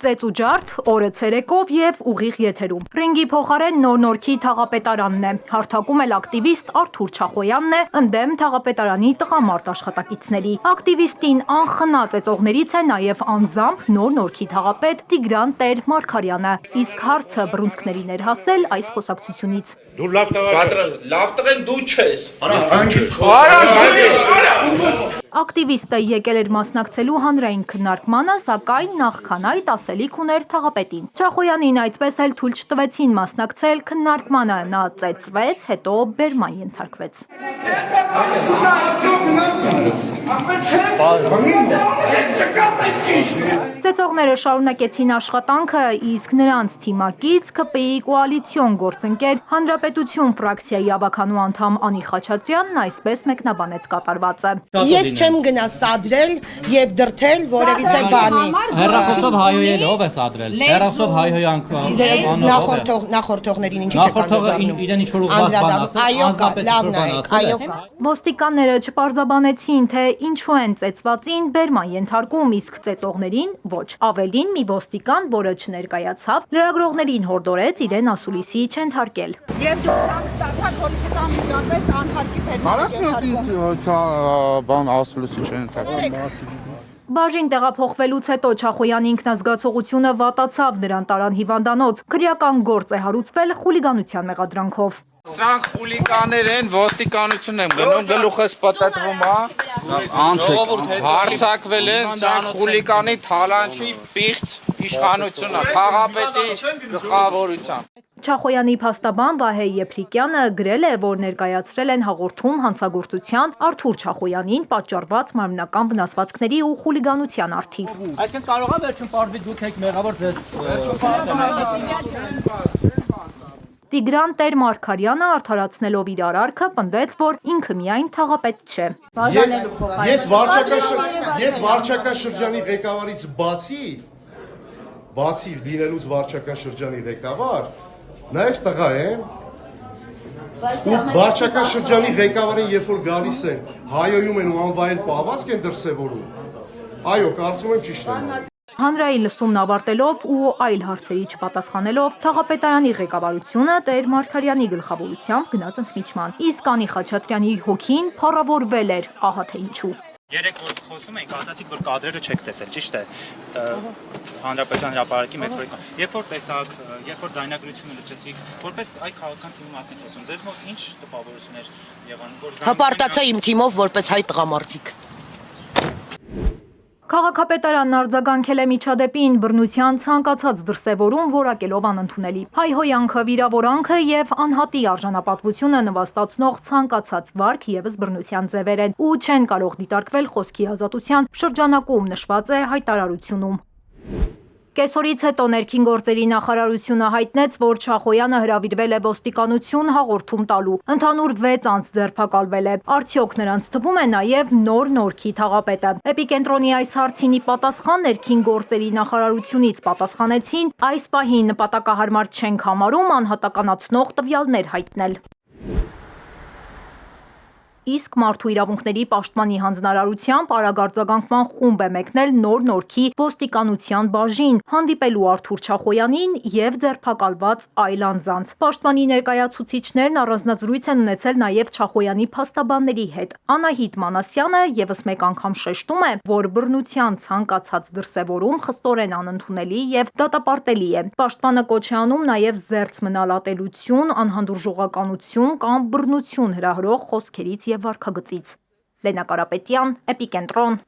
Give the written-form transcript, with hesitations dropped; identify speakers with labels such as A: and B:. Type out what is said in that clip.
A: Ծեծ ու ջարդ, օրը ցերեկով եւ ուղիղ եթերում։ Ռինգի փոխարեն Նոր-Նորքի թաղապետարանն է։ Հարթակում էլ ակտիվիստ Արթուր Չախոյանն է, ընդդեմ թաղապետարանի տղամարդ աշխատակիցների։ Ակտիվիստին անխնա ծեծողներից է նաեւ անձամբ Նոր-Նորքի թաղապետ Տիգրան Տեր-Մարգարյանը։ Իսկ հարցը բռունցքներին էր հասել այս խոսակցությունից։
B: Դու լավ տղեն դու չես։
A: Ակտիվիստը եկել էր մասնակցելու հանրային քննարկմանը, սակայն նախքան այդ ասելիք ուներ թաղապետին։ Չախոյանին այդպես էլ թույլ չտվեցին մասնակցել քննարկմանը, նա ծեծվեց, հետո բերման ենթարկվեց։ Ծեծողները շարունակեցին աշխատանքը, իսկ նրանց թիմակից ԿՊ-ի կոալիցիոն գործընկեր Հանրապետություն ֆրակցիայի ավականու անդամ Անի Խաչատրյանն այսպես մեկնաբանեց կատարվածը։
C: Ես չեմ գնա սադրել եւ դրթել որևիցե բանի։
D: Հերրախոսով հայոյել ով է սադրել։ Հերրախոսով հայոյանք
C: նախորդողներին ինչի՞ չեք անդրադառնում։
D: Իրեն ինչ որ ուղղված բան ասել,
C: այո, լավ նայեք, այո։
A: Ոստիկանները չպարզաբանեցին, թե ինչու են ծեծվածին բերման ենթարկում, իսկ ծեծողներին ոչ։ Ավելին մի ոստիկան, որը չներկայացավ, լրագրողներին հորդորեց իրեն ասուլիսի չենթարկել։
E: Եվ դուք սա ստացաք, որ չտամբիրապես անհարկի բերման ենթարկում։
F: Բան ասուլիսի չենթարկում։
A: Բաժին տեղափոխվելուց հետո Չախոյանի ինքնազգացողությունը վատացավ, նրան տարան հիվանդանոց։ Քրեական գործ է հարուցվել խուլիգանության մեղադրանքով։
B: Սրանք խուլիկաներ են, ոստիկանություն եմ գնում, գլուխս պտտվում է, հարցակվել են, սրանք խուլիկանի թալանչի պիղծ իշխանությունը, թաղապետի գլխավորությամբ։
A: Չախոյանի փաստաբան Վահե Եփրիկյանը գրել է, որ ներկայացրել են հաղորդում հանցագործության Արթուր Չախոյանին պատճառված մարմնական վնասվածքների ու խուլիգանության առթիվ։
D: Այսինքն կարող է վերջում պարզվի դուք եք մեղավոր ձեզ։
A: Տիգրան Տեր-Մարգարյանը արդարացնելով իր արարքը պնդեց, որ ինքը միայն թաղապետ չէ։
F: Ես վարչական շրջանի ղեկավարից բացի լինելուց վարչական շրջանի ղեկավար, նաև տղա եմ, ու վարչական շրջանի ղեկավարին երբ որ գալիս են, հայոյում են ու անվայել պահվածք են դրսևորում, այո, կարծում եմ ճիշտ եմ։
A: Հանրային լսումն ավարտելով ու այլ հարցերի չպատասխանելով, թաղապետարանի ղեկավարությունը Տեր-Մարգարյանի գլխավորությամբ գնաց ընդմիջման, իսկ Անի Խաչատրյանի հոգին փառավորվել էր, ահա թե ինչու։
G: Երեք որ խոսում էինք, ասացիք, որ կադրերը չեք տեսել, ճիշտ է։ Հանրապետության հրապարակի մետրոյի։ Երբ որ տեսաք, երբ որ ձայնագրությունը լսեցիք, որպես այ քաղաքական թիմի մասնիկ խոսում, ձեզ մոտ ինչ տպավորություններ եղան, որ
C: հպարտացա իմ թիմով որպես հայ տղամարդիկ։
A: Քաղաքապետարանն արձագանքել է միջադեպին բռնության ցանկացած դրսևորում որակելով անընդունելի։ Հայհոյանքը, վիրավորանքը եւ անհատի արժանապատվությունը նվաստացնող ցանկացած վարք եւս բռնության ձևեր են ու չեն կարող դիտարկվել խոսքի ազատության շրջանակում, նշված է հայտարարությունում։ Կեսօրից հետո ներքին գործերի նախարարությունը հայտնեց, որ Չախոյանը հրավիրվել է ոստիկանություն հաղորդում տալու։ Ընդհանուր 6 անձ ձերբակալվել է։ Արդյոք նրանց թվում է նաև Նոր-Նորքի թաղապետը։ Էպիկենտրոնի այս հարցին ի պատասխան ներքին գործերի նախարարությունից պատասխանեցին, այս պահին նպատակահարմար չենք համարում անհատականացնող տվյալներ հայտնել։ Իսկ Մարդու իրավունքների պաշտպանի հանձնարարությամբ արագարձագանքման խումբ է մեկնել Նոր-Նորքի ոստիկանության բաժին, հանդիպելու Արթուր Չախոյանին եւ ձերբակալված այլ անձանց։ Պաշտպանի ներկայացուցիչներն առանձնազրույց են ունեցել նաեւ Չախոյանի փաստաբանների հետ։ Անահիտ Մանասյանը եւս մեկ անգամ շեշտում է, որ բռնության ցանկացած դրսևորում խստորեն անընդունելի եւ դատապարտելի է։ Պաշտպանը կոչ է անում նաեւ զերծ մնալ ատելություն, անհանդուրժողականություն կամ բռնություն հրահրող խոսքերից եւ վարքագծից։ Լենա Կարապետյան, Էպիկենտրոն։